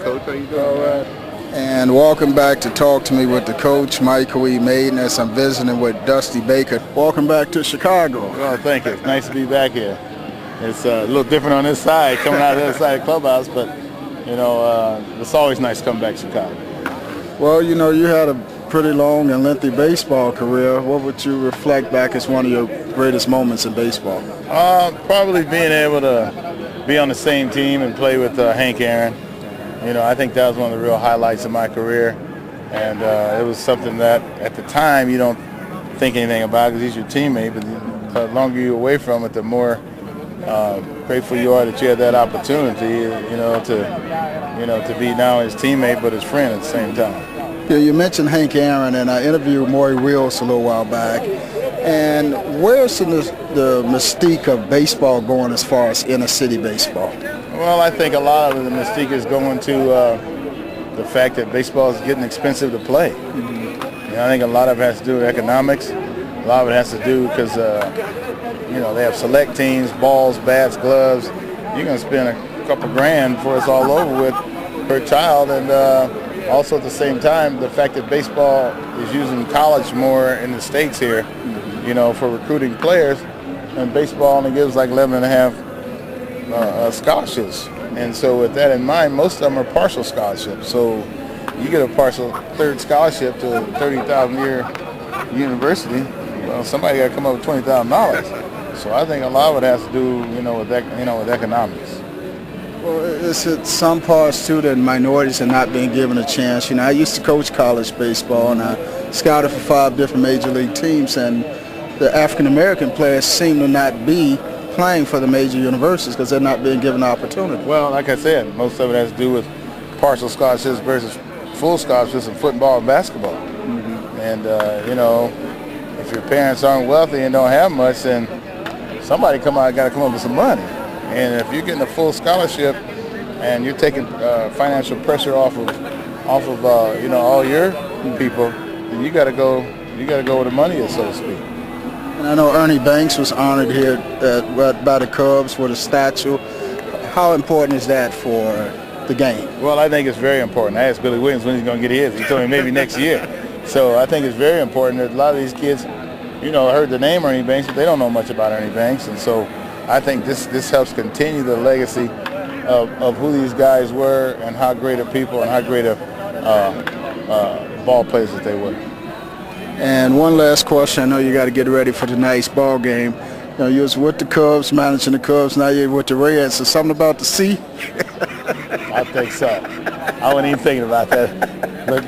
Coach. How you doing? All right. And welcome back to Talk to Me with the coach, Michael E. Mayden, as I'm visiting with Dusty Baker. Welcome back to Chicago. Well, thank you. It's nice to be back here. It's a little different on this side, coming out of the other side of the clubhouse, but, you know, it's always nice to come back to Chicago. Well, you know, you had a pretty long and lengthy baseball career. What would you reflect back as one of your greatest moments in baseball? Probably being able to be on the same team and play with Hank Aaron. You know, I think that was one of the real highlights of my career, and it was something that at the time you don't think anything about because he's your teammate, but the longer you're away from it, the more grateful you are that you had that opportunity, to be now his teammate but his friend at the same time. Yeah, you mentioned Hank Aaron, and I interviewed Maury Wills a little while back. And where's the mystique of baseball going as far as inner city baseball? Well, I think a lot of the mystique is going to the fact that baseball is getting expensive to play. Mm-hmm. I think a lot of it has to do with economics. A lot of it has to do because, they have select teams, balls, bats, gloves. You're going to spend a couple grand before it's all over with per child. And also at the same time, the fact that baseball is using college more in the States here, for recruiting players, and baseball only gives like 11.5 scholarships. And so with that in mind, most of them are partial scholarships. So you get a partial third scholarship to a $30,000-a-year university, well, somebody got to come up with $20,000. So I think a lot of it has to do, with economics. Well, it's at some parts too that minorities are not being given a chance. I used to coach college baseball, and I scouted for 5 different major league teams, and the African American players seem to not be playing for the major universities because they're not being given the opportunity. Well, like I said, most of it has to do with partial scholarships versus full scholarships in football and basketball. Mm-hmm. And if your parents aren't wealthy and don't have much, then somebody got to come up with some money. And if you're getting a full scholarship and you're taking financial pressure off of all your people, then you got to go where the money is, so to speak. And I know Ernie Banks was honored here by the Cubs with a statue. How important is that for the game? Well, I think it's very important. I asked Billy Williams when he's going to get his. He told me maybe next year. So I think it's very important that a lot of these kids, heard the name Ernie Banks, but they don't know much about Ernie Banks. And so I think this helps continue the legacy of who these guys were and how great of people and how great of ball players that they were. And one last question. I know you got to get ready for tonight's ball game. You was with the Cubs, managing the Cubs. Now you're with the Reds. So something about the sea? I think so. I wasn't even thinking about that.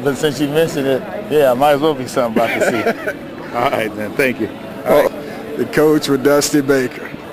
But since you mentioned it, yeah, might as well be something about the sea. All right, then. Thank you. All right. The coach with Dusty Baker.